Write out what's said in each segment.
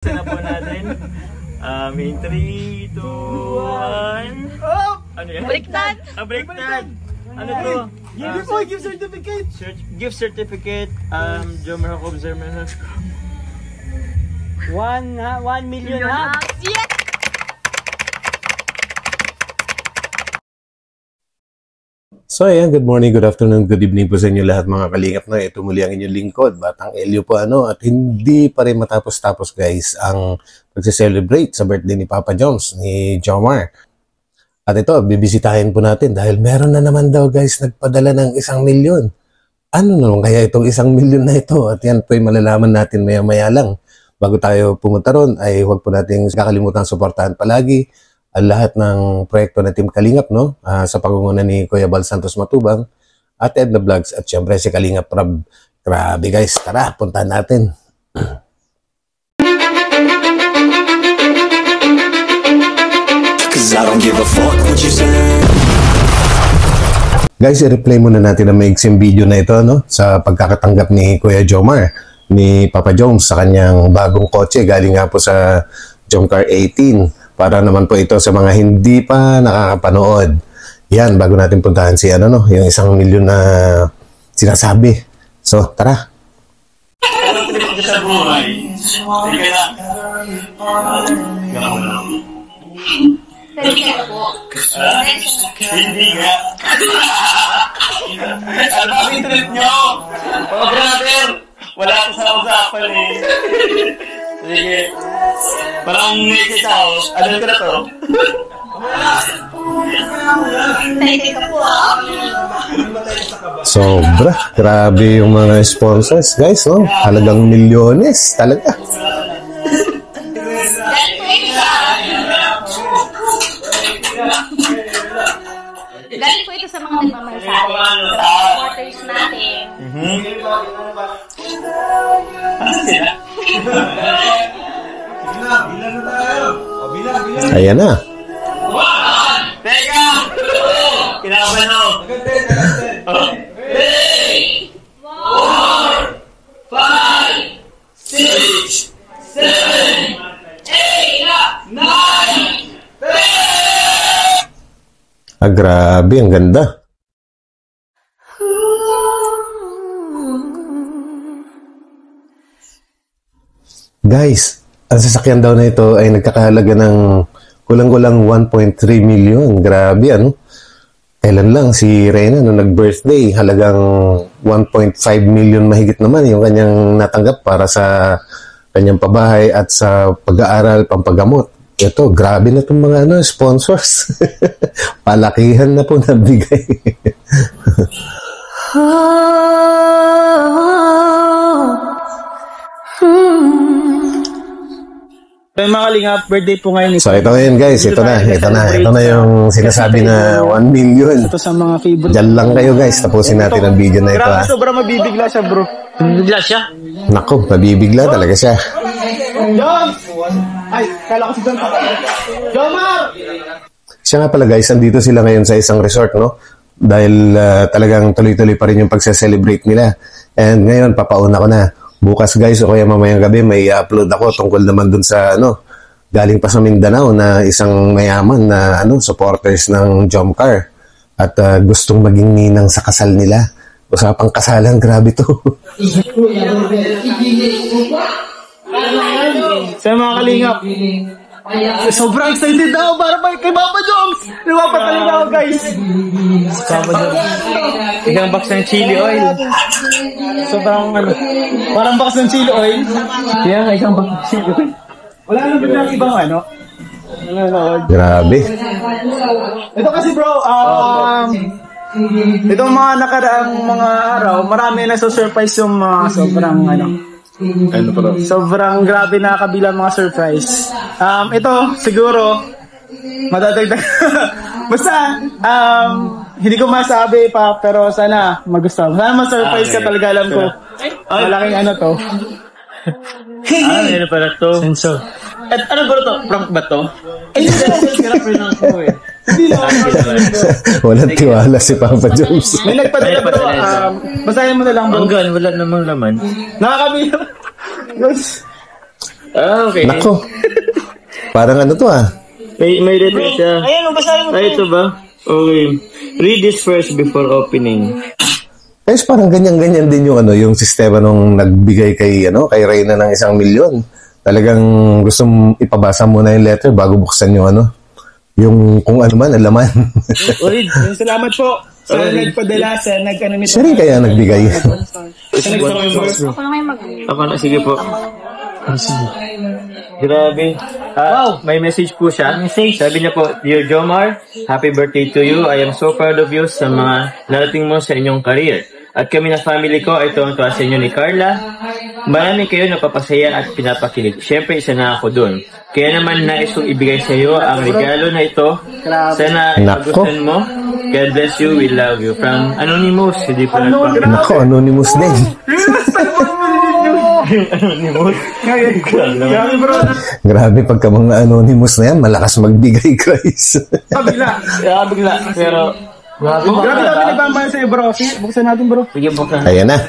Na po natin. In 3, 2, 1. Oh! Ano yan? Baliktad! Baliktad! Ano to? Gift certificate! Gift certificate. Jomer Jacob Zerman. 1 million hugs! Yes! So ayan, good morning, good afternoon, good evening po sa inyo lahat mga kalingap na. Ito muli ang inyong lingkod, Batang Elio po at hindi pa rin matapos-tapos guys ang pagse-celebrate sa birthday ni Papa Jones, ni Jomar. At ito, bibisitahin po natin dahil meron na naman daw guys nagpadala ng 1 milyon. Ano naman kaya itong 1 milyon na ito? At yan po ay malalaman natin maya-maya lang. Bago tayo pumunta ron ay huwag po natin kakalimutan suportahan palagi ang lahat ng proyekto na Team Kalingap, no? Sa pangunguna ni Kuya Bal Santos Matubang at Edna Vlogs at syempre si Kalingap Rab. Grabe guys, tara, puntahan natin. Guys, i-replay muna natin ang maiksing video na ito, no? Sa pagkakatanggap ni Kuya Jomar, ni Papa Jones sa kanyang bagong kotse. Galing nga po sa Jomcar 18. Para naman po ito sa mga hindi pa nakakapanood. Yan, bago natin puntahan si yung 1 milyon na sinasabi. So, tara. Sa buhay. Hindi nga. Ano ba yung trip nyo? Mga brother, wala ko sa usapan eh. Sige. Parang nakikita ako. Alam ko na to. Nakikita po Sobra. Grabe yung mga sponsors, guys. No? Halagang milyones. Talaga. Galing po ito sa mga nagmamahal sa atin. Sa mga supporters natin. Ayan na. Teka! Kinabahan ako. 3, 4, 5, 6, 7, 8, 9, 10! Grabe, ang ganda. Guys, ang sasakyan daw na ito ay nagkakahalaga ng kulang-kulang 1.3 million. Grabe, ano? Kailan lang si Reyna nung nag-birthday, halagang 1.5 million mahigit naman yung kanyang natanggap para sa kanyang pabahay at sa pag-aaral, pampagamot. Ito, grabe na itong mga sponsors. Palakihan na po nabigay. Mga kalingap, birthday po ngayon. So ito ngayon guys, ito na yung sinasabi na 1 million. Ito sa mga favorite. Diyan lang kayo guys, tapusin natin ang video na ito. Grabe, sobrang mabibigla siya bro. Mabibigla siya? Naku, mabibigla talaga siya. John! Ay, kala ko si John. Jomar! Siya nga pala guys, andito sila ngayon sa isang resort, no? Dahil talagang tuloy-tuloy pa rin yung pagse-celebrate nila. And ngayon, papauna ko na. Bukas guys, o kaya mamayang gabi, may upload ako tungkol naman dun sa, galing pa sa Mindanao na isang mayaman na, supporters ng Jomcar. At gustong maging ninang sa kasal nila. Usapang kasalan, grabe to. Sa mga kalingap, sobrang excited ako para kay Papa Jones. Napapataling ako guys. Papa Jones. Ilang box ng chili oil. Sobrang parang box ng chili oil. Kaya isang box ng chili oil. Wala na ba ibang Grabe. Ito kasi bro, itong mga nakaraang mga araw, marami na surprise yung mga sobrang sobrang grabe na kabilang mga surprise. Ito siguro madadagdag. Basta hindi ko masabi pa pero sana magustuhan. Sana ma-surprise ka talaga, alam ko. Malaking to. Ano pala to? Sensor. At ano ba to? Prank ba to? Walang tiwala si Papa Jones. May nagpadala bro. Basahin mo na lang bro. Wala namang laman. Nakakabili. Okay. Nako. Parang ano to May letter siya. Ayan, basahin mo. Ito ba? Okay. Read this first before opening. Guys, parang ganyan-ganyan din yung sistema nung nagbigay kay Reyna ng 1 milyon. Talagang gustong ipabasa muna yung letter bago buksan yung kung ano man, ang laman. Ulit, salamat po. Sa nagpadala, sa nag-ano nito. Siya rin kaya nagbigay. Ako na may Ako na, sige po. Grabe. Wow! May message po siya. Sabi niya po, Dear Jomar, happy birthday to you. I am so proud of you sa mga narating mo sa inyong career. At kami na family ko ay tuwang-tuwa sa inyo ni Carla. Marami kayo napapasaya at pinapakilig. Siyempre, isa na ako dun. Kaya naman nais kong ibigay sa iyo ang regalo na ito. Sana ipagustuhan mo. God bless you, we love you. From Anonymous, hindi pa nagpapakita. Nako, Anonymous din. Anonymous? Grabe, pagka mga Anonymous na yan, malakas magbigay, guys. Kabila. Bigla. Pero, Grabe natin nagmamahal sa'yo, bro. Sige, buksan natin, bro. sige, buksan. Ayan na.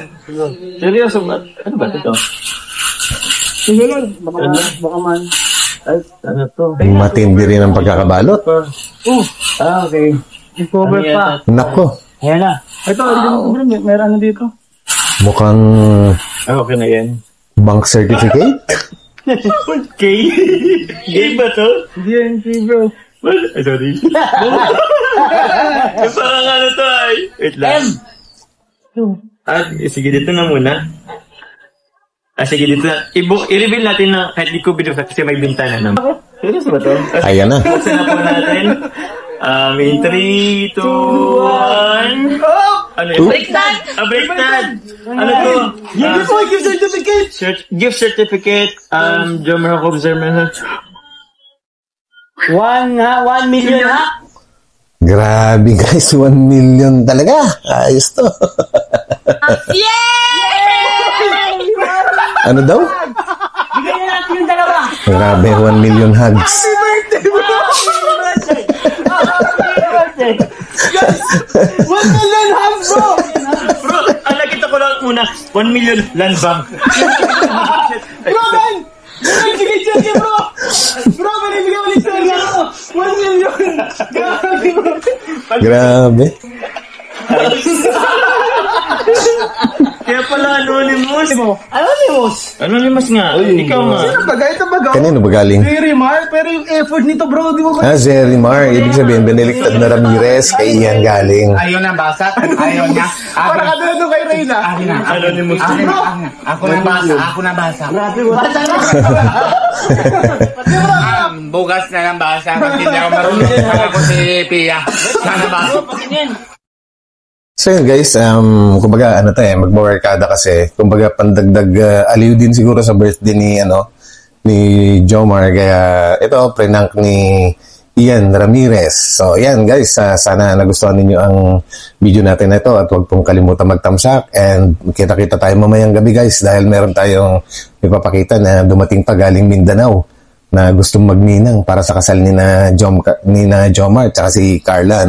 Seryoso ba? Ano ba ito? Sige lang. Baka man. Ano to? Matindi rin ang pagkakabalot. Okay. Cover Ano pa. Nako, Ayan na. Ito, bro. Meron ano dito. mukhang Okay na yan. bank certificate. Okay. Game ba to? Hindi yan, bro. Ay, sorry. Parang ano to ay. Wait lang. Sige, dito na muna. Sige, dito na. I-reveal natin na kahit di ko binuksan kasi may bintana naman. Seryoso ba to? Ayan na. Buksan na po natin. In 3, 2, 1. Ano yun? Baliktad! Baliktad! Ano to? Gift certificate! Gift certificate. Jomar Observer. 1 million ha? Grabe, guys. 1 million talaga. Ayos to. Yay! Ano daw? Bigyan na natin yung dalawa. Grabe, 1 million hugs. Happy birthday, bro. 1 million hugs, bro! Bro, nakita ko lang una, 1 million land bank. Bro, man! Sige, bro! Bro, manibigyan ulit sa ako! 1 million! Grabe, bro! Grabe. Kaya pala Anonymous. Anonymous nga. Ikaw nga. Sino ba? Ito ba? Kanino ba galing? Very mal, pero yung effort nito, bro, di mo ba? Zerimar. Ibig sabihin, Benedict na Ramirez. Kay Ian galing. Ayaw na basa. Ayaw niya. Para ka doon kay Reyna. Akin na. Anonymous. Ako na basa. Ako na basa. Bugas na lang basa. Kasi hindi ako marunong. Ako si Pia. Sana basa. So yun guys, kumbaga magmawarkada kasi, kumbaga pandagdag aliw din siguro sa birthday ni Jomar, kaya ito, prank ni Ian Ramirez. So yan guys, sana nagustuhan ninyo ang video natin na ito at huwag pong kalimutan mag-thumbs-up and kita-kita tayo mamayang gabi guys dahil meron tayong ipapakita na dumating pa galing Mindanao na gustong magninang para sa kasal ni na Jomar at saka si Carla,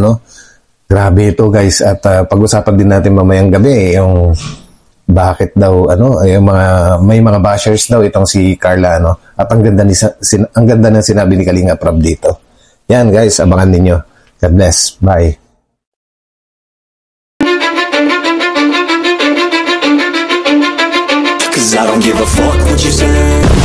Grabe ito guys at pag-usapan din natin mamayang gabi yung bakit daw yung may mga bashers daw itong si Carla at ang ganda ng sinabi ni Kalinga Prab dito. Yan guys, abangan ninyo. God bless. Bye. Cause I don't give a fuck what you say.